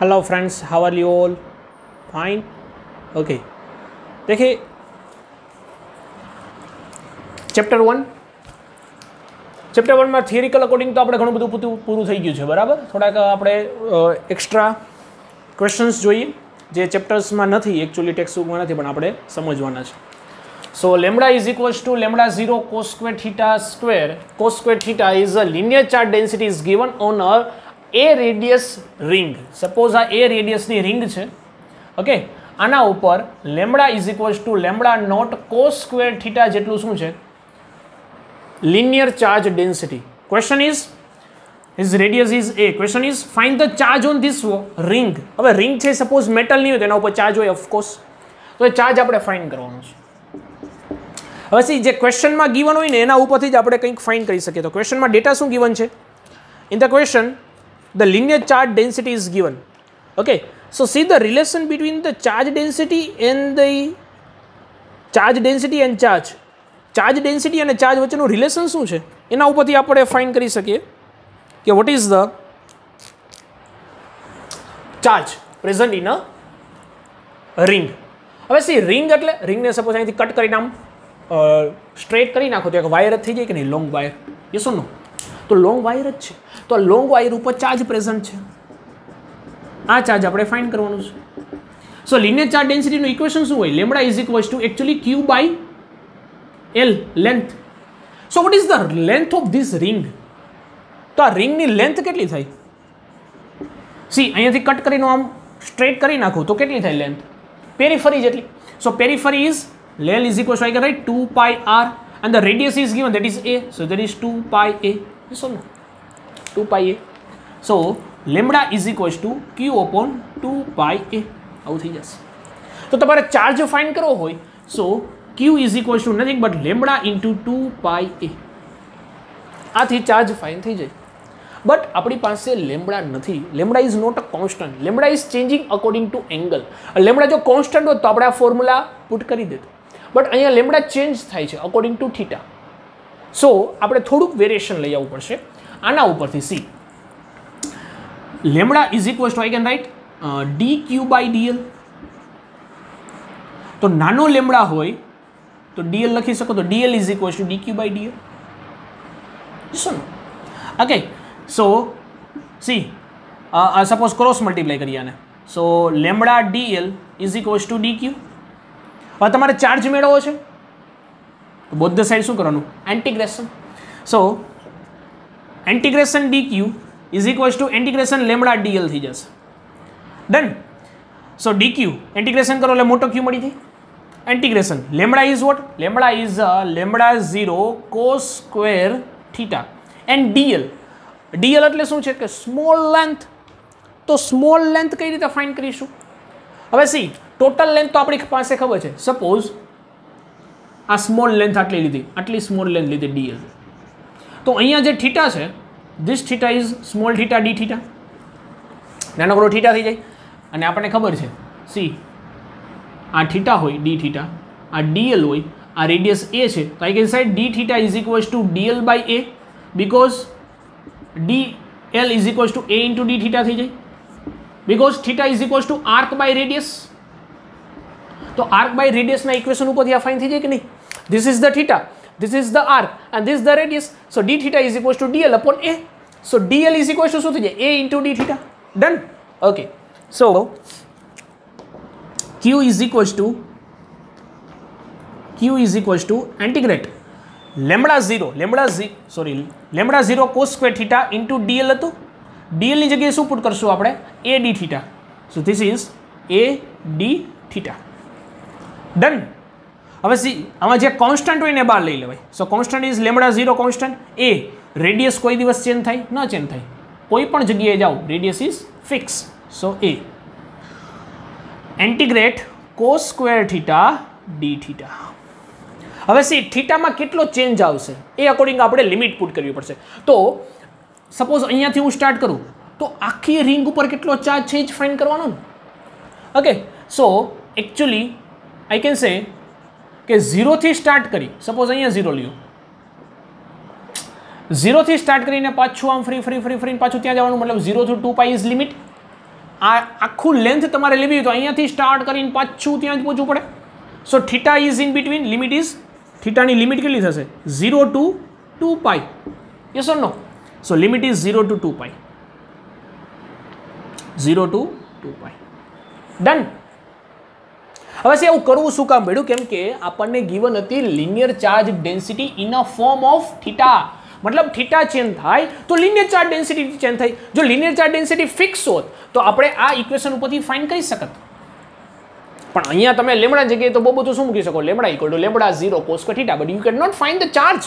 Hello friends, how are you all? Fine? Okay. देखिए chapter 1 માં theoretical according તો આપણે ઘણું બધું પૂરું થઈ ગયું છે, બરાબર. થોડાક આપણે એક્સ્ટ્રા ક્વેશ્ચન્સ જોઈએ જે ચેપ્ટર્સમાં નથી, એકચ્યુઅલી ટેક્સ્ટબુકમાં નથી, પણ આપણે સમજવાના છે. So lambda is equals to lambda 0 cos square theta square. Cos square theta is a linear charge density is given on a radius ring. Suppose આ a રેડિયસની રિંગ છે, ઓકે. આના ઉપર lambda is equals to lambda naught cos square theta જેટલું શું છે? linear charge density. Question is, his radius is a. Question is, find the charge on this ring. હવે ring છે, સપોઝ મેટલ ની હોય તેના ઉપર ચાર્જ હોય, ઓફકોર્સ. તો એ ચાર્જ આપણે ફાઇન્ડ કરવાનો છે. હવે સી જે ક્વેશ્ચનમાં ગિવન હોય ને એના ઉપરથી જ આપણે કંઈક ફાઇન્ડ કરી શકીએ. તો ક્વેશ્ચનમાં ડેટા શું ગિવન છે? In the question the linear charge density is given. Okay, so see the relation between the charge density and the charge density and charge. Charge density અને ચાર્જ વચ્ચેનું રિલેશન શું છે એના ઉપરથી આપણે ફાઇન્ડ કરી શકીએ કે what is the charge present in a ring. હવે સી રિંગ એટલે રિંગને સપોઝ અહીંથી કટ કરીને આમ સ્ટ્રેટ કરી નાખો તો એક વાયર જ થઈ જાય કે નહીં, long wire. Yes or no? તો લોંગ વાયર જ છે, તો આ લોંગ વાયર ઉપર ચાર્જ પ્રેઝન્ટ છે. આ ચાર્જ આપણે ફાઇન્ડ કરવાનું છે. સો લિનિયર ચાર્જ ડેન્સિટીનું ઇક્વેશન શું હોય? Lambda is equals to actually q by L, length. So what is the length of this ring? તો આ રિંગની લેન્થ કેટલી થાય? સી અહીંયાથી કટ કરીને આમ સ્ટ્રેટ કરી નાખું તો કેટલી થાય લેન્થ? પેરીફરી જેટલી. સો પેરીફરી is L is equal to, I can write 2 pi r and the radius is given, that is a. So that is 2 pi a. Yes or no? 2 pi a. So lambda is equal to q upon 2 pi a. આવું થઈ જશે. તો તમારે charge find કરવો હોય, સો Q is equal to nothing but lambda into 2 pi a. આથી ચાર્જ ફાઇન થઈ જાય. બટ આપણી પાસે લેમ્બડા નથી. Lambda is not a constant. Lambda is changing according to angle. Lambda જો કોન્સ્ટન્ટ હોત તો આપણે આ ફોર્મ્યુલા પુટ કરી દેત. બટ અહીંયા લેમ્બડા ચેન્જ થાય છે અકોર્ડિંગ ટુ થીટા. સો આપણે થોડુંક વેરિએશન લઈ આવવું પડશે આના ઉપરથી. See lambda is equal to, I can write d q by dl. તો નાનો લેમ્બડા હોય તો dl લખી શકો, તો dl is equal to dq by dl. Okay, so C suppose cross multiply કરીએ આને. સો lambda dl is equal to dq. હવે તમારે ચાર્જ મેળવવો છે તો બોથ ધ સાઈડ શું કરવાનું? Integration. So integration dq is equal to integration lambda dl થઈ જશે. ડન. સો dq એન્ટિગ્રેશન કરો એટલે મોટો q મળી જાય. Integration lambda is what? Lambda is lambda 0 cos square theta and dl. dl એટલે શું છે કે સ્મોલ લેન્થ. તો સ્મોલ લેન્થ કઈ રીતે ફાઇન્ડ કરીશું? હવે સી ટોટલ લેન્થ તો આપણી પાસે ખબર છે. સપોઝ આ સ્મોલ લેન્થ આટલી લીધી, આટલી સ્મોલ લેન્થ લીધી dl. તો અહીંયા જે થીટા છે, this theta is small theta D theta. નાનકડો થીટા થઈ જાય અને આપણને ખબર છે સી આ થીટા હોય ડી થીટા, આ ડીએલ હોય, આ રેડિયસ એ છે. તો I can side d theta is equals to dl by a, because dl is equals to a into d theta થઈ જાય, because theta is equals to arc by radius. તો arc by રેડિયસના equation ઉપરથી આ fine થઈ જાય કે નહીં? This is the theta, this is the arc and this the radius. So d theta is equals to dl upon a. So dl is equals to શું થઈ જાય? A into d theta. Done. Okay, so Q is equals to integrate lambda 0 cos square theta into dl હતું. dl ની જગ્યાએ શું put કરશું આપણે? a d theta. so this is a d theta. Done. હવે સી આમાં જે constant હોય ને બહાર લઈ લેવાય. So constant is lambda 0 constant. a radius કોઈ દિવસ ચેન્જ થાય? ન ચેન્જ થાય. કોઈ પણ જગ્યાએ જાઓ radius is fix. So a integrate cos square theta d theta. હવે સી થીટામાં કેટલો ચેન્જ આવશે એ અકોર્ડિંગ આપણે લિમિટ પુટ કરવી પડશે. તો સપોઝ અહીંયાથી હું સ્ટાર્ટ કરું તો આખી રિંગ ઉપર કેટલો ચાર્જ છે જ ફાઇન્ડ કરવાનો ને. Okay, so actually I can say કે 0 થી સ્ટાર્ટ કરી, સપોઝ અહીંયા 0 લ્યો, 0 થી સ્ટાર્ટ કરીને પાછું આમ ફરી પાછું ત્યાં જવાનું, મતલબ 0 to 2 પાઈ ઇઝ લિમિટ. આ આખું લેન્થ તમારે લેવી હોય તો અહીંયાથી સ્ટાર્ટ કરીને પાછું ત્યાં જ પહોંચવું પડે. So theta is in between, limit is, થીટાની લિમિટ કેટલી થશે? 0 to 2 pi. Yes or no? So limit is 0 to 2 pi. 0 to 2 pi. Done. હવે છે એવું કરવું શું કામ પડ્યું? કેમ કે આપણને ગિવન હતી linear charge density in a form of theta. મતલબ થીટા ચેન્જ થાય તો લિનિયર ચાર્જ ડેન્સિટી ચેન્જ થાય. જો લિનિયર ચાર્જ ડેન્સિટી ફિક્સ હોત તો આપણે આ ઇક્વેશન ઉપરથી ફાઇન્ડ કરી શકત. પણ અહીંયા તમે લેમડા જગ્યાએ તો બહુ બધું શું મૂકી શકો? Lambda equal to lambda 0 cos theta, but you can not find the charge.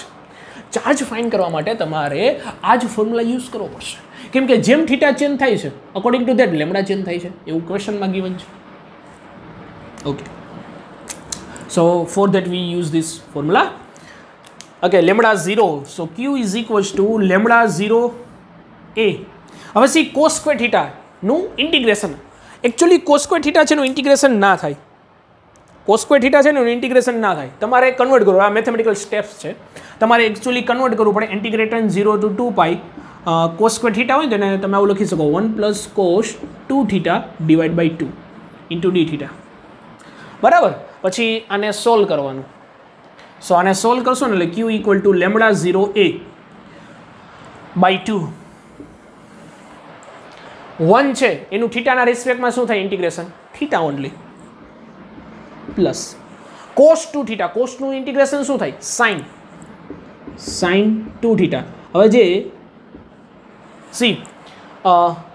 Charge find કરવા માટે તમારે આ જ ફોર્મ્યુલા યુઝ કરવો પડશે. કેમ કે જેમ થીટા ચેન્જ થાય છે according to that lambda change થાય છે, એવું ક્વેશ્ચનમાં ગિવન છે. Okay, so for that we use this formula. Okay, lambda 0, so Q is equals to lambda 0 a. હવે સી કોસ સ્ક્વેર થીટાનું integration, actually cos square theta છે એનું integration ના થાય. કોસ સ્ક્વેર થીટા છે એનું ઇન્ટિગ્રેશન ના થાય, તમારે કન્વર્ટ કરવું. આ મેથેમેટિકલ સ્ટેપ્સ છે, તમારે એકચ્યુઅલી કન્વર્ટ કરવું પડે. Integration 0 to 2 pi cos square theta હોય ને તમે આવું લખી શકો 1 plus cos 2 theta divide by 2 into d theta. બરાબર. પછી આને સોલ્વ કરવાનું. સો આને સોલ્વ કરશો ને એટલે Q equal to lambda 0 a by 2. 1 છે એનું થીટાના રિસ્પેક્ટમાં શું થાય? Integration theta only plus cos 2 થીટા, કોસનું ઇન્ટિગ્રેશન શું થાય? Sine 2 theta. હવે જે સી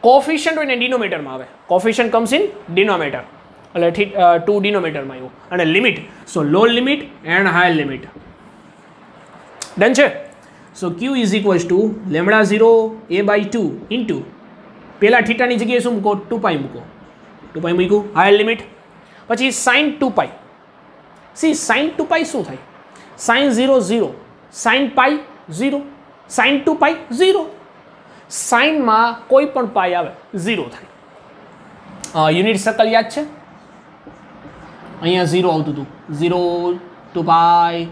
કોફિશિયન્ટ હોય ને ડિનોમિનેટરમાં આવે, કોફિશિયન્ટ કમ્સ ઇન ડિનોમિનેટર, એટલે 2 ડિનોમિનેટરમાં આવ્યું. અને limit, so lower limit and higher limit. Done છે. So Q is equals to lambda 0 a by 2 into પહેલાં થીટાની જગ્યાએ શું મૂકો? 2 પાઈ મૂકો. 2 પાઈ મૂક્યું, હાયર લિમિટ. પછી સાઇન 2 પાઈ. સી સાઇન 2 પાઈ શું થાય? સાઇન 0 0, સાઇન પાઈ 0, સાઇન 2 પાઈ 0. સાઇનમાં કોઈ પણ પાઈ આવે 0 થાય. યુનિટ સર્કલ યાદ છે? અહીંયા 0 આવતું હતું, 0 2 પાઈ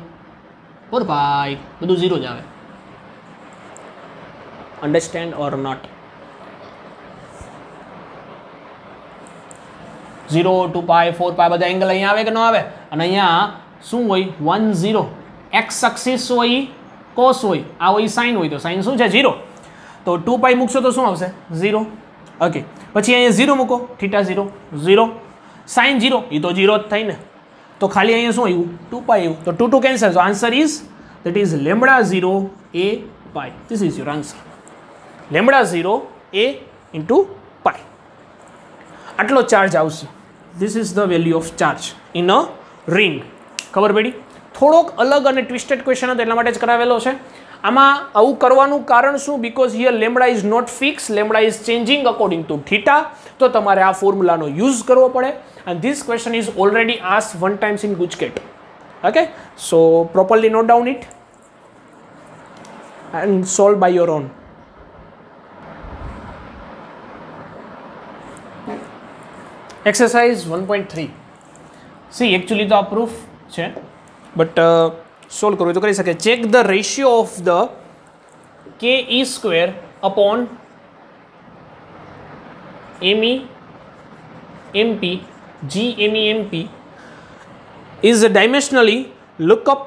4 પાઈ બધું 0 જ આવે. Understand or not? 0 2 પાઈ 4 પાઈ બધા એંગલ અહીંયા આવે કે ન આવે? અને અહીંયા શું હોય? 1 0. એક્સ એક્સિસ હોય કોસ હોય, આ હોય સાઇન હોય, તો સાઇન શું છે? 0. તો 2 પાઈ મૂકશો તો શું આવશે? 0. ઓકે, પછી અહીંયા 0 મૂકો, થીટા 0 0, સાઇન 0 એ તો 0 જ થાય ને. તો ખાલી અહીંયા શું આવ્યું? 2 પાઈ આવ્યું. તો 2 2 cancel. So answer is that is lambda 0 a pi. This is your answer. Lambda 0 a into pi. આટલો ચાર્જ આવશે. This is the value of charge in a ring. ખબર પડી? થોડોક અલગ અને ટ્વિસ્ટેડ ક્વેશ્ચન હતો એટલા માટે જ કરાવેલો છે. આમાં આવું કરવાનું કારણ શું? Because here lambda is not fix, lambda is changing according to theta. તો તમારે આ ફોર્મ્યુલાનો યુઝ કરવો પડે. And this question is already asked 1 times in GUJCAT. Okay, so properly note down it and solve by your own. Exercise 1.3. See, actually the proof છે, but solve કરવું તો કરી શકે. Check the ratio of the KE square upon ME MP GME MP is dimensionally. Look up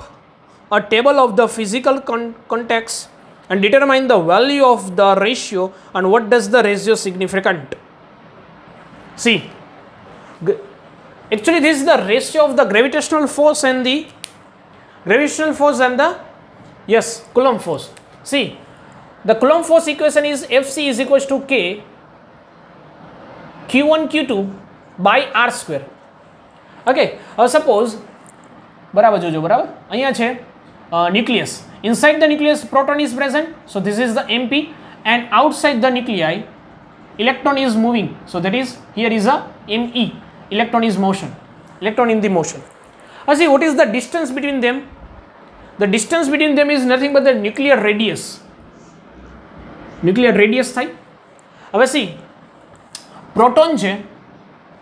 a table of the physical context and determine the value of the ratio and what does the ratio significant. See, actually this is the ratio of the gravitational force and the yes, Coulomb force. See, the Coulomb force equation is Fc is equals to K Q1 Q2 by R square. Okay, suppose બરાબર જોજો, બરાબર અહીંયા છે nucleus. Inside the nucleus proton is present, so this is the MP, and outside the nuclei electron is moving, so that is here is a ME, electron is motion, electron in the motion. See, what is the distance between them? The distance between them is nothing but the nuclear radius. Nuclear radius થાય. હવે see, proton છે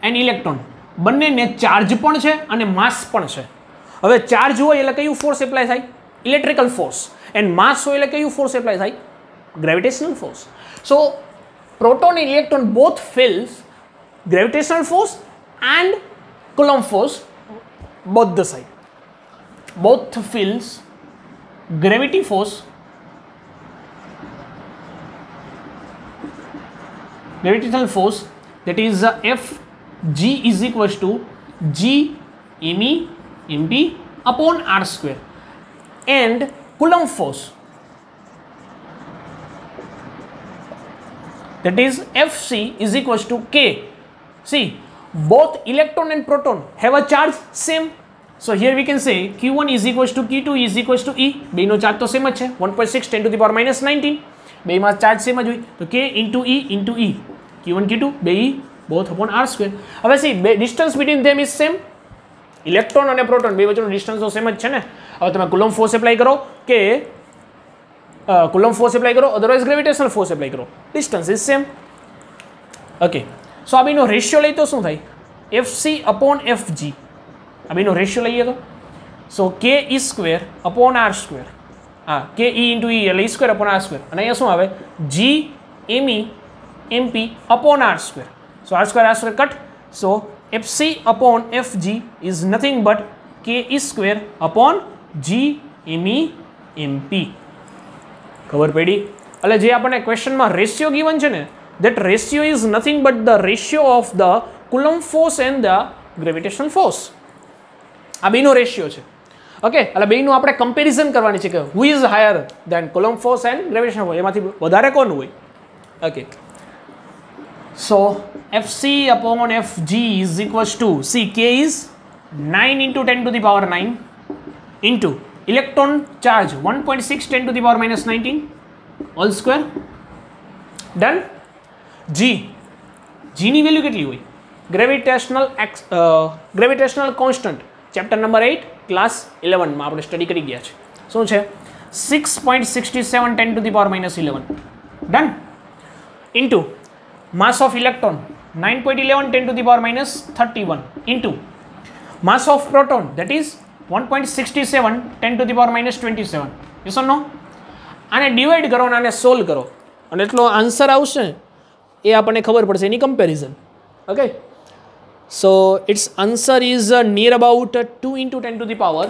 and electron બંનેને charge પણ છે અને માસ પણ છે. હવે ચાર્જ હોય એટલે કયું ફોર્સ એપ્લાય થાય? Electrical force. એન્ડ માસ હોય એટલે કયું ફોર્સ એપ્લાય થાય? Gravitational force. So proton and electron both feels gravitational force and Coulomb force both the side. Both feels gravity force, gravitational force, that is Fg is equals to G me mp upon r square, and Coulomb force, that is Fc is equals to K. See, both electron and proton have a charge same. So here we can say Q1 is equals to Q2 is equals to E. બેનો charge તો same જ છે 1.6 10 to the power minus 19. બેમાં charge same જ હોય તો K into E Q1 Q2 બે E both upon r square. હવે C distance between them is same. Electron અને પ્રોટોન બે વચ્ચેનો ડિસ્ટન્સ તો સેમ જ છે ને. હવે તમે કુલમ્બ ફોર્સ એપ્લાય કરો કે કુલમ્બ ફોર્સ એપ્લાય કરો, અધરવાઇઝ ગ્રેવિટેશનલ ફોર્સ એપ્લાય કરો, ડિસ્ટન્સ ઇઝ સેમ. ઓકે, સો આ બેનો રેશિયો લઈ તો શું થાય? FC upon FG. આ બેનો રેશિયો લઈએ તો સો K E square upon R square, હા K E ઇન્ટુ E એટલે E square upon R square, અને અહીંયા શું આવે G me MP upon R square. So R square cut, so FC upon FG is nothing but K E square upon G me MP. ખબર પડી? એટલે જે આપણને ક્વેશ્ચનમાં રેશિયો ગિવન છે ને, that ratio is nothing but the ratio of the Coulomb force and the gravitational force. આ બેનો ratio છે. ઓકે, એટલે બેનું આપણે કમ્પેરિઝન કરવાની છે કે who is higher than Coulomb force and gravitational force, એમાંથી વધારે કોનું હોય. Okay, so FC upon FG is equals to, see K is 9 into 10 to the power 9 into electron charge 1.6 10 to the power minus 19 all square. Done. G ની value કેટલી હોય? Gravitational constant chapter number 8 class 11 માં આપણે study કરી ગયા છે. શું છે? 6.67 10 to the power minus 11. Done. Into mass of electron 9.11 10 to the power minus 31 into mass of proton that is 1.67 10 to the power minus 27. yes or no? આને divide કરો અને આને સોલ્વ કરો અને એટલો આન્સર આવશે એ આપણને ખબર પડશે એની comparison. Okay, so its answer is near about 2 into 10 to the power,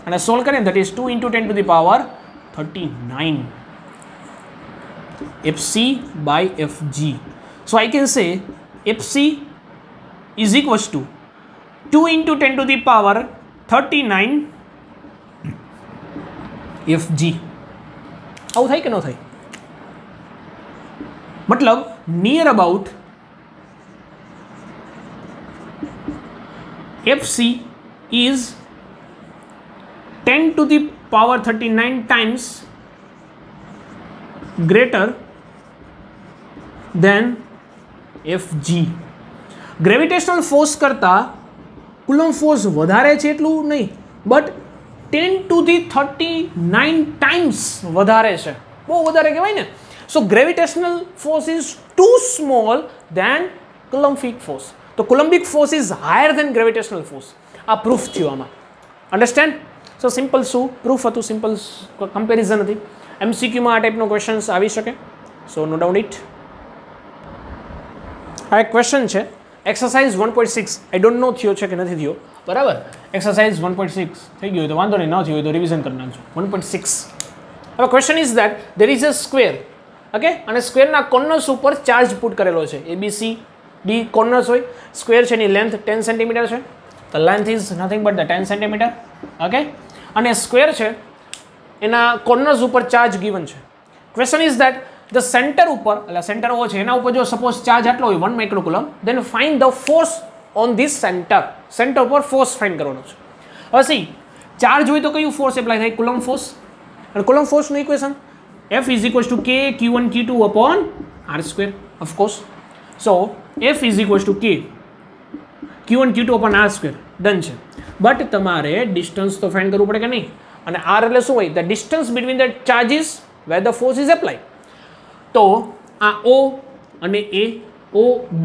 અને સોલ્વ કરીએ that is 2 into 10 to the power 39 FC by FG. So I can say FC is equals to 2 into 10 to the power 39 FG. આવું થાય કે ન થાય? मतलब near about FC is 10 to the power 39 times greater than FG. Gravitational force કરતા coulomb force વધારે છે એટલું નહીં, બટ 10 to the 39 times વધારે છે, બહુ વધારે કહેવાય ને. So gravitational force is too small than Coulombic force. So Coulombic force is higher than gravitational force. આ પ્રૂફ થયું આમાં. અન્ડરસ્ટેન્ડ? સો સિમ્પલ શું પ્રૂફ હતું, સિમ્પલ કમ્પેરિઝન હતી. MCQમાં આ ટાઈપનો ક્વેશ્ચન્સ આવી શકે, સો નો ડાઉટ ઇટ. આ એક ક્વેશ્ચન છે એક્સરસાઇઝ 1.6. આઈ ડોન્ટ નો થયો છે કે નથી થયો, બરાબર. એક્સરસાઇઝ 1.6 થઈ ગયું હોય તો વાંધો નહીં, ન થયું હોય તો રિવિઝન કરી નાખજો. 1.6. હવે question is that there is a square. Okay, અને સ્ક્વેરના કોર્નર્સ ઉપર ચાર્જ પુટ કરેલો છે. ABC D કોર્નર્સ હોય. સ્ક્વેર છે એની લેન્થ 10 સેન્ટીમીટર છે, તો length is nothing but the 10 centimetre. Okay, અને સ્ક્વેર છે એના કોર્નર્સ ઉપર ચાર્જ ગિવન છે. Question is that the centre ઉપર, એટલે સેન્ટર ઓ છે એના ઉપર જો સપોઝ ચાર્જ આટલો હોય 1 microcoulomb, then find the force on this centre. Centre ઉપર ફોર્સ ફાઇન્ડ કરવાનો છે. હવે સી ચાર્જ હોય તો કયું ફોર્સ એપ્લાય થાય? Coulomb force. અને કુલમ્બ ફોર્સનું equation F is equals to K Q1 Q2 upon R square, of course. So F is equals to K Q1 Q2 upon R square. Done છે. But તમારે distance તો find કરવું પડે કે નહીં? અને R એટલે શું હોય? The distance between the charges where the force is apply. તો આ O અને A, O B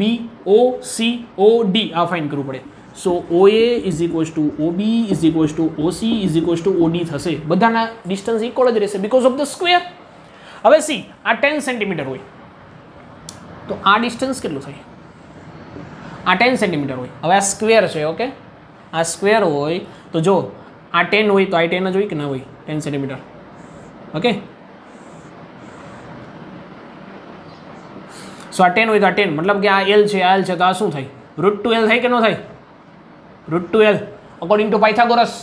O C O D આ ફાઇન્ડ કરવું પડે. સો OA is equals to OB is equals to OC is equals to OD થશે. બધાના distance equal જ રહેશે બીકોઝ ઓફ ધ સ્ક્વેર. હવે સી આ 10 સેન્ટીમીટર હોય તો આ ડિસ્ટન્સ કેટલું થાય? આ 10 સેન્ટીમીટર હોય. હવે આ સ્ક્વેર છે. ઓકે, આ સ્ક્વેર હોય તો જો આ 10 હોય તો આ 10 જ હોય કે ના હોય? 10 સેન્ટીમીટર. ઓકે, સો આ 10 હોય તો આ 10, મતલબ કે આ L છે, આ L છે, તો આ શું થાય? √2L થાય કે ન થાય? √2L according to Pythagoras.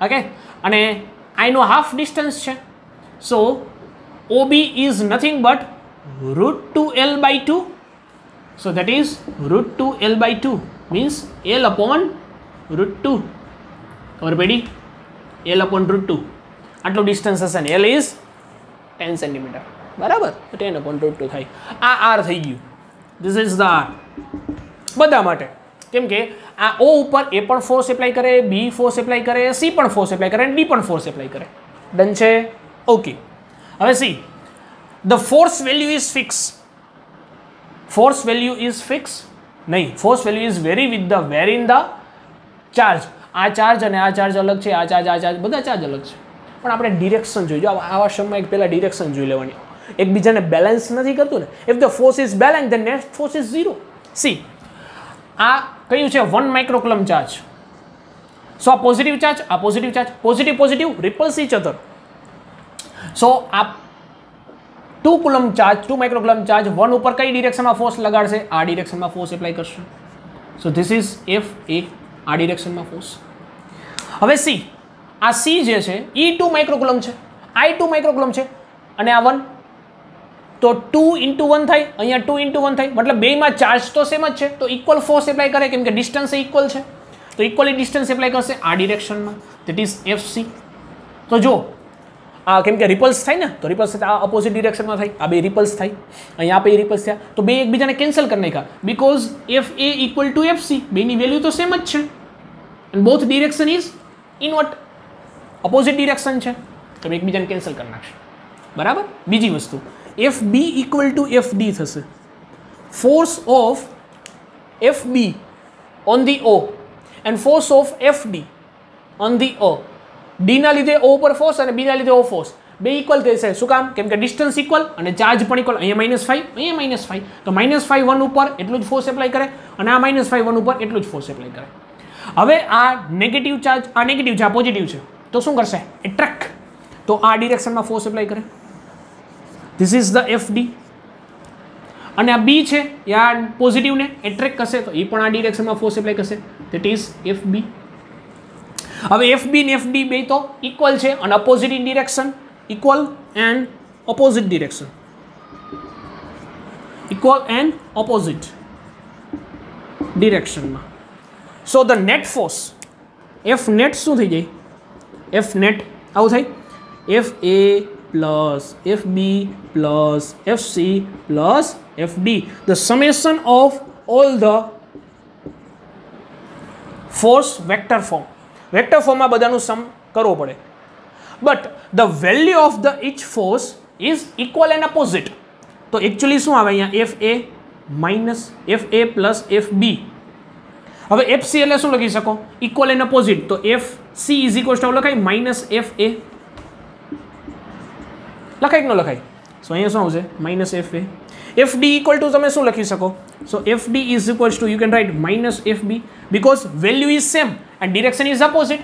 Okay, અને આનો હાફ ડિસ્ટન્સ છે. સો OB is nothing but √2L/2. So that is √2L/2 means L/√2. ખબર પડી? L/√2 આટલું ડિસ્ટન્સ હશે ને. L is 10 centimetre. બરાબર, 10/√2 થાય. આ R થઈ ગયું. ધીસ ઇઝ ધ R બધા માટે. કેમ કે આ O ઉપર A પણ ફોર્સ એપ્લાય કરે, B ફોર્સ એપ્લાય કરે, C પણ ફોર્સ એપ્લાય કરે અને D પણ ફોર્સ એપ્લાય કરે. ડન છે? ઓકે, હવે see the force value is fix. Force value is fix નહીં, force value is vary with the vary in the charge. આ ચાર્જ અને આ ચાર્જ અલગ છે, આ ચાર્જ બધા ચાર્જ અલગ છે. પણ આપણે ડિરેક્શન જોઈજો. આવા સમયમાં એક પહેલાં ડિરેક્શન જોઈ લેવાની. એકબીજાને બેલેન્સ નથી કરતું ને. If the force is balance then net force is 0. See આ કયું છે? 1 માઇક્રોકુલમ ચાર્જ. સો આ પોઝિટિવ ચાર્જ, આ positive charge, positive repels each other. So આ 2 કુલમ ચાર્જ, 2 માઇક્રોકુલમ ચાર્જ 1 ઉપર કઈ ડિરેક્શનમાં ફોર્સ લગાડશે? આ ડિરેક્શનમાં ફોર્સ એપ્લાય કરશે. સો ધીસ ઇઝ FA, આ ડિરેક્શનમાં ફોર્સ. હવે સી આ C જે છે એ 2 માઇક્રોકુલમ છે, આ 2 માઇક્રોકુલમ છે અને આ 1, તો 2 × 1 થાય, અહીંયા 2 × 1 થાય, મતલબ બેમાં ચાર્જ તો સેમ જ છે, તો ઇક્વલ ફોર્સ એપ્લાય કરે કેમ કે ડિસ્ટન્સ ઇક્વલ છે. તો ઇક્વલી ડિસ્ટન્સ એપ્લાય કરશે આ ડિરેક્શનમાં, દેટ ઇઝ FC. તો જો આ કેમ કે રિપલ્સ થાય ને, તો રિપલ્સ આ અપોઝિટ ડિરેક્શનમાં થાય, આ બે રિપલ્સ થાય, અહીંયા બે રિપલ્સ થયા, તો બે એકબીજાને કેન્સલ કરી નાખ્યા બીકોઝ FA = FC, બેની વેલ્યુ તો સેમ જ છે and both direction is invert, opposite direction છે, તો એકબીજાને કેન્સલ કરી નાખશે. બરાબર. બીજી વસ્તુ FB = FD થશે. Force of FB on the O and force of FD on the O. D ના લીધે O પર ફોર્સ અને B ના લીધે O ફોર્સ બે ઇક્વલ થશે. શું કામ? કેમ કે ડિસ્ટન્સ ઇક્વલ અને ચાર્જ પણ ઇક્વલ. અહીંયા -5, અહીંયા -5, તો -5 1 ઉપર એટલું જ ફોર્સ એપ્લાય કરે અને આ -5 1 ઉપર એટલું જ ફોર્સ એપ્લાય કરે. હવે આ નેગેટિવ ચાર્જ, આ નેગેટિવ છે, આ પોઝિટિવ છે, તો શું કરશે? એટ્રેક્ટ. તો આ ડિરેક્શનમાં ફોર્સ એપ્લાય કરે. This is the FD. અને આ B છે એ આ પોઝિટિવને એટ્રેક્ટ કરશે, તો એ પણ આ ડિરેક્શનમાં ફોર્સ એપ્લાય કરશે, ધેટ ઇઝ FB. હવે FB ને FD બે તો ઇક્વલ છે અને opposite direction, equal and opposite direction, equal and opposite ડિરેક્શનમાં. So the net force F net શું થઈ જાય? F નેટ આવું થાય, FA plus FB plus FC plus FD, the summation of all the force vector form. Vector ફોર્મમાં બધાનું sum કરવો પડે, but the value of the each force is equal and opposite. તો એકચ્યુઅલી શું આવે અહીંયા? FA minus FA plus FB. હવે FC એટલે શું લખી શકો? Equal and opposite. તો FC ઇઝ ઇક્વલ ટુ લખાય -FA. લખાય કે ન લખાય? સો અહીંયા શું આવશે? -FA. FD ઇક્વલ ટુ તમે શું લખી શકો? સો FD is equal to you can right -FB because value is same and direction is opposite.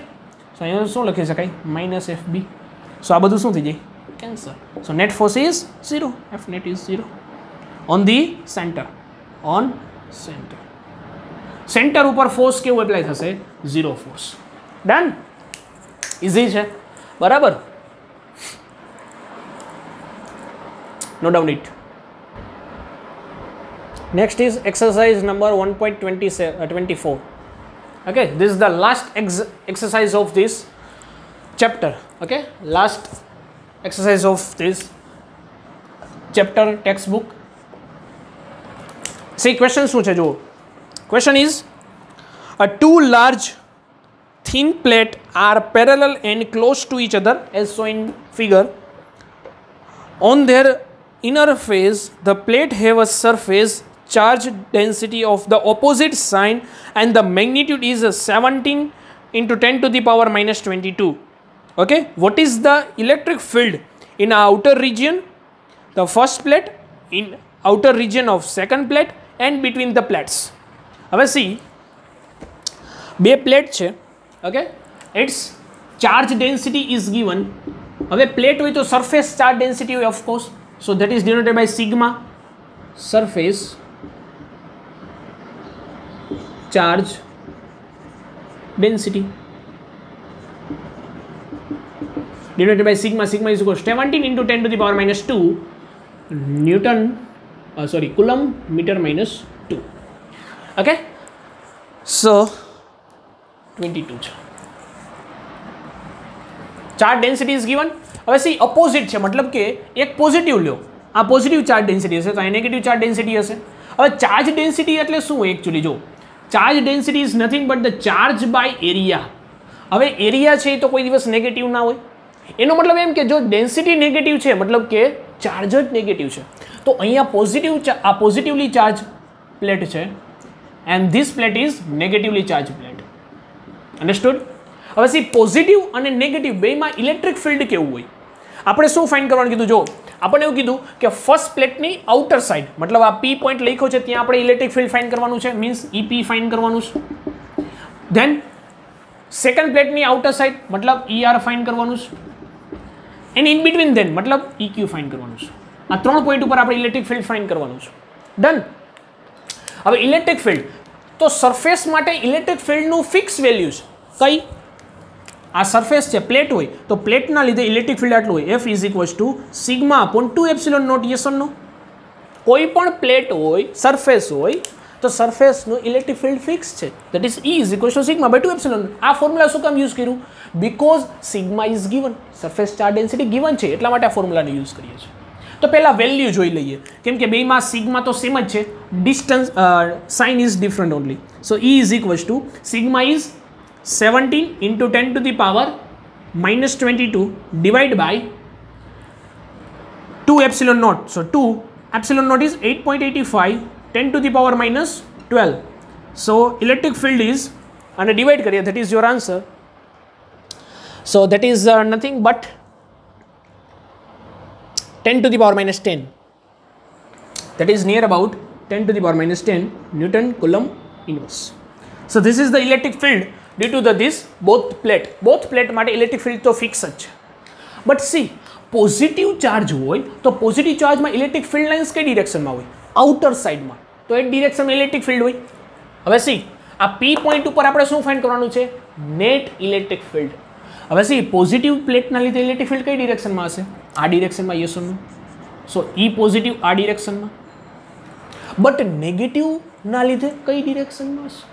સો અહીંયા શું લખી શકાય? -FB. સો આ બધું શું થઈ જાય? Cancel. So net force is 0. F net is 0 on the center. On center. Centre ઉપર ફોર્સ કેવું એપ્લાય થશે? 0 ફોર્સ. ડન. ઇઝી છે. બરાબર. No doubt it. Next is exercise number 1.24. Okay, this is the last exercise of this chapter. Okay, last exercise of this chapter textbook. See, question શું છે જો. Question is, a two large thin plate are parallel and close to each other as shown in figure. On their inner face, the plate have a surface charge density of the opposite sign and the magnitude is 17 into 10 to the power minus 22. Okay, what is the electric field in outer region, the first plate, in outer region of second plate and between the plates? હવે see બે plate છે, okay, it's charge density is given. હવે plate હોય તો surface charge density હોય of course, so that is denoted by sigma surface charge density denoted by sigma. Sigma is equal to 17 into 10 to the power minus 2 Newton, Coulomb meter minus 2. Okay, so 22 છે. Charge density is given. હવે C opposite છે, મતલબ કે એક positive લ્યો, આ positive charge density હશે તો આ નેગેટિવ ચાર્જ ડેન્સિટી હશે. હવે ચાર્જ ડેન્સિટી એટલે શું હોય એકચ્યુઅલી? જો charge density is nothing but the charge by area. હવે એરિયા છે તો કોઈ દિવસ નેગેટિવ ના હોય. એનો મતલબ એમ કે જો ડેન્સિટી નેગેટિવ છે મતલબ કે ચાર્જ જ નેગેટિવ છે. તો અહીંયા આ પોઝિટિવલી ચાર્જ પ્લેટ છે and this plate is negatively charge plate. Understood? હવે સી પોઝિટિવ અને નેગેટિવ બેમાં ઇલેક્ટ્રિક ફિલ્ડ કેવું હોય આપણે શું ફાઇન્ડ કરવાનું કીધું? જો આપણને એવું કીધું કે ફર્સ્ટ પ્લેટની આઉટર સાઇડ, મતલબ આ પી પોઈન્ટ લખ્યો છે ત્યાં આપણે ઇલેક્ટ્રિક ફિલ્ડ ફાઇન્ડ કરવાનું છે, મીન્સ ઈપી ફાઇન્ડ કરવાનું છે. ધેન સેકન્ડ પ્લેટની આઉટર સાઇડ મતલબ ઈઆર ફાઇન્ડ કરવાનું છે. એન્ડ ઇન બિટવીન ધેન મતલબ ઇક્યુ ફાઇન્ડ કરવાનું છે. આ 3 પોઈન્ટ ઉપર આપણે ઇલેક્ટ્રિક ફિલ્ડ ફાઇન્ડ કરવાનું છે. ડન. હવે ઇલેક્ટ્રિક ફિલ્ડ તો સરફેસ માટે ઇલેક્ટ્રિક ફિલ્ડનું ફિક્સ વેલ્યુ છે. કઈ? આ સરફેસ છે, પ્લેટ હોય તો પ્લેટના લીધે ઇલેક્ટ્રિક ફિલ્ડ આટલું હોય, F is equals to sigma upon 2 epsilon naught. Yes or no? કોઈ પણ પ્લેટ હોય, સરફેસ હોય તો સરફેસનું ઇલેક્ટ્રિક ફિલ્ડ ફિક્સ છે, that is E is equals to sigma by 2 epsilon. આ ફોર્મ્યુલા શું કામ યુઝ કર્યું? Because sigma is given, surface charge density given છે એટલા માટે આ ફોર્મ્યુલાનો યુઝ કરીએ છીએ. તો પહેલાં વેલ્યુ જોઈ લઈએ, કેમ કે બેમાં સિગ્મા તો સેમ જ છે, distance sine is different only. So E is equals to sigma is 17 into 10 to the power minus 22 divided by 2 epsilon naught. So 2 epsilon naught is 8.85 10 to the power minus 12. So electric field is, and divide kariye, that is your answer. So that is nothing but 10 to the power minus 10. That is near about 10 to the power minus 10 Newton Coulomb inverse. So this is the electric field due to this both plate માટે electric field તો fix જ છે. But she positive charge હોય તો positive ચાર્જમાં electric field lines કઈ ડિરેક્શનમાં હોય? Outer સાઇડમાં. તો એક ડિરેક્શનમાં ઇલેક્ટ્રિક ફિલ્ડ હોય. હવે સી આ પી પોઈન્ટ ઉપર આપણે શું ફાઇન્ડ કરવાનું છે? Net electric field. હવે સી પોઝિટિવ પ્લેટના લીધે ઇલેક્ટ્રિક ફિલ્ડ કઈ ડિરેક્શનમાં હશે? આ ડિરેક્શનમાં. Yes or no? So E positive આ ડિરેક્શનમાં, બટ નેગેટિવના લીધે કઈ ડિરેક્શનમાં હશે?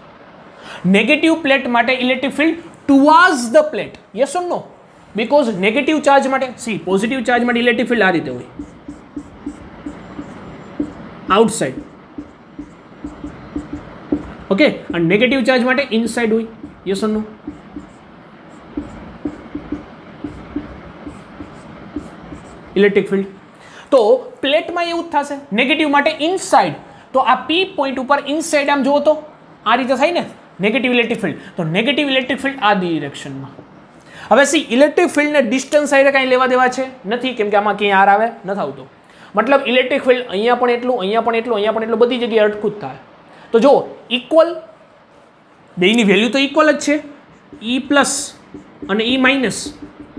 નેગેટિવ પ્લેટ માટે electric field towards the plate. Yes or no? Because negative charge માટે સી પોઝિટિવ ચાર્જ માટે ઇલેક્ટ્રિક ફિલ્ડ આ રીતે હોય, આઉટસાઇડ. ઓકે, અને નેગેટિવ ચાર્જ માટે ઇનસાઇડ હોય. Yes or no? Electric field તો પ્લેટમાં એવું જ થશે. નેગેટિવ માટે ઇનસાઇડ, તો આ પી પોઈન્ટ ઉપર ઇનસાઇડ આમ જુઓ તો આ રીતે થાય ને નેગેટિવ ઇલેક્ટ્રિક ફિલ્ડ. તો નેગેટિવ ઇલેક્ટ્રિક ફિલ્ડ આ ડિરેક્શનમાં. હવે સી ઇલેક્ટ્રિક ફિલ્ડને ડિસ્ટન્સ સાથે કાંઈ લેવા દેવા છે નથી, કેમ કે આમાં ક્યાંય આર આવે નથી આવતો. મતલબ ઇલેક્ટ્રિક ફિલ્ડ અહીંયા પણ એટલું, અહીંયા પણ એટલું, અહીંયા પણ એટલું, બધી જગ્યાએ અટકું જ થાય. તો જો ઇક્વલ, બેની વેલ્યુ તો ઇક્વલ જ છે, E પ્લસ અને E માઇનસ,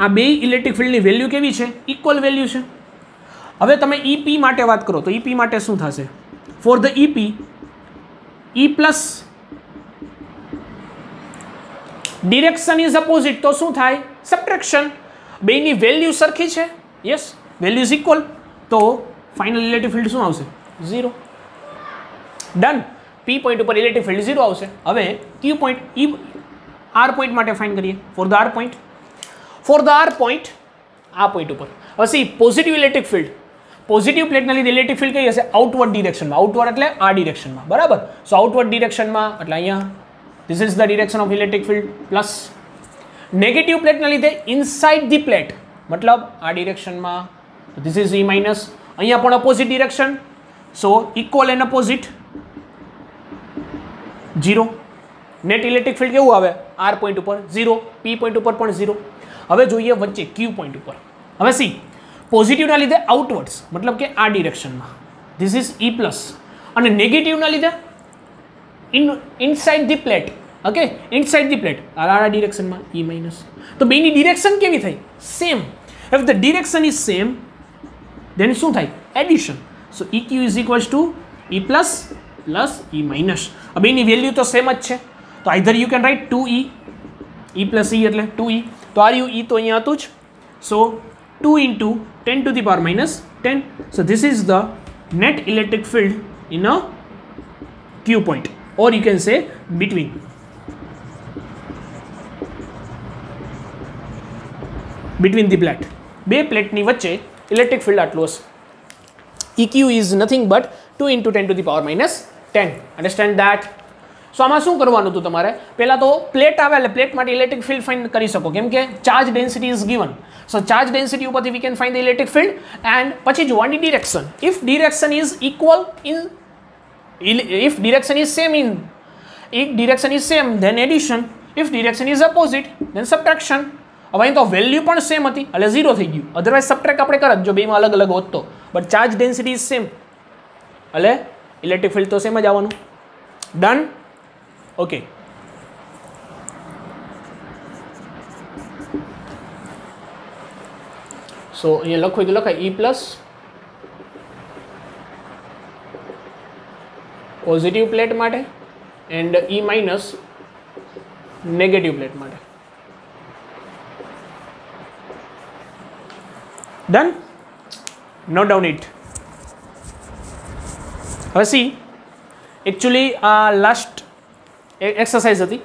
આ બે ઇલેક્ટ્રિક ફિલ્ડની વેલ્યુ કેવી છે? ઇક્વલ વેલ્યુ છે. હવે તમે EP માટે વાત કરો તો EP માટે શું થશે? For the EP E plus direction is opposite, તો શું થાય? સબટ્રેક્શન. બેની વેલ્યુ સરખી છે, યસ, વેલ્યુ ઇઝ ઇક્વલ, તો ફાઇનલ ઇલેક્ટ્રિક ફિલ્ડ શું આવશે? 0. ડન. પી પોઈન્ટ ઉપર ઇલેક્ટ્રિક ફિલ્ડ 0 આવશે. હવે ક્યુ પોઈન્ટ આર પોઈન્ટ માટે ફાઇન કરીએ. ફોર ધ આર પોઈન્ટ, આ પોઈન્ટ ઉપર હવે C positive electric field, positive પ્લેટના લીધે ઇલેક્ટ્રિક ફિલ્ડ કઈ હશે? આઉટવર્ડ ડિરેક્શનમાં. આઉટવર્ડ એટલે આ ડિરેક્શનમાં, બરાબર. સો આઉટવર્ડ ડિરેક્શનમાં એટલે અહીંયા this is the direction of electric field. Plus negative પ્લેટના લીધે ઇનસાઇડ ધી પ્લેટ, મતલબ આ ડિરેક્શનમાં, this is E માઇનસ. અહીંયા પણ opposite direction, so equal and opposite 0. Net electric field કેવું આવે? આર પોઈન્ટ ઉપર 0, પી પોઈન્ટ ઉપર પણ 0. હવે જોઈએ વચ્ચે ક્યુ પોઈન્ટ ઉપર. હવે સી પોઝિટિવના લીધે આઉટવર્ડ્સ, મતલબ કે આ ડિરેક્શનમાં, this is E પ્લસ, અને નેગેટિવના લીધે inside the plate. Okay, inside the plate આ ડિરેક્શનમાં E માઇનસ. તો બેની ડિરેક્શન કેવી થઈ? Same. If the direction is same then શું થાય? Addition. So EQ is equals to E plus plus E minus. હવે એની વેલ્યુ તો સેમ જ છે, તો either you can write 2E, E plus E એટલે 2E. તો આર યુ E તો અહીંયા હતું જ. સો 2 into 10 to the power minus 10. So this is the net electric field in a Q point, or you can say between. Between the plate. બે પ્લેટની વચ્ચે electric field આટલું હશે. EQ is nothing but 2 into 10 to the power minus 10. Understand that? સો આમાં શું કરવાનું હતું તમારે? પહેલાં તો પ્લેટ આવે એટલે પ્લેટ માટે ઇલેક્ટ્રિક ફિલ્ડ ફાઇન્ડ કરી શકો, કેમ કે charge density is given. So charge density ઉપરથી we can find the electric field. And પછી જોવાની direction. If direction is equal in, if direction is same in, if direction is same then addition, if direction is opposite then subtraction. હવે અહીં તો value પણ same હતી એટલે 0 થઈ ગયું. અધરવાઇઝ સબટ્રેક્ટ આપણે કરત જો બેમાં અલગ અલગ હોત તો, but charge density is same એટલે ઇલેક્ટ્રિક ફિલ્ડ તો સેમ જ આવવાનું. ડન. ઓકે, સો અહીંયા લખવું તો લખાય E પ્લસ પોઝિટિવ પ્લેટ માટે and E minus negative plate માટે. ડન. Note down it. હવે સી એકચ્યુઅલી આ લાસ્ટ એક્સરસાઇઝ હતી,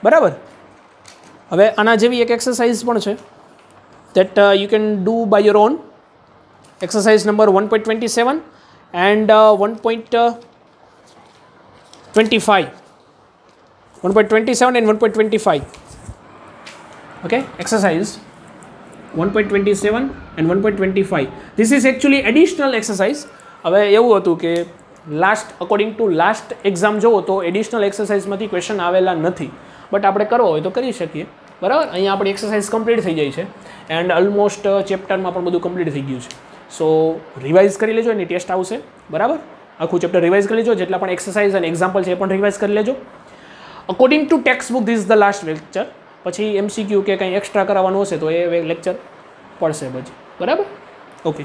બરાબર. હવે આના જેવી એક એક્સરસાઇઝ પણ છે that you can do by your own. Exercise number 1.27 and 1.25. 1.27 and 1.25. Okay, exercise 1.27 and 1.25. This is actually additional exercise. હવે એવું હતું કે last according to last exam જોવો તો એડિશનલ એક્સરસાઇઝમાંથી ક્વેશ્ચન આવેલા નથી, બટ આપણે કરવો હોય તો કરી શકીએ, બરાબર. અહીંયા આપણી એક્સરસાઇઝ કમ્પ્લીટ થઈ જાય છે એન્ડ ઓલમોસ્ટ ચેપ્ટરમાં પણ બધું કમ્પ્લીટ થઈ ગયું છે. સો રિવાઇઝ કરી લેજો, એની ટેસ્ટ આવશે, બરાબર. આખું ચેપ્ટર રિવાઇઝ કરી લેજો, જેટલા પણ એક્સરસાઇઝ અને એક્ઝામ્પલ છે એ પણ રિવાઇઝ કરી લેજો. According to text book this is the last lecture. પછી MCQ કે કંઈ એક્સ્ટ્રા કરાવવાનું હશે તો એ લેક્ચર પડશે પછી, બરાબર. ઓકે.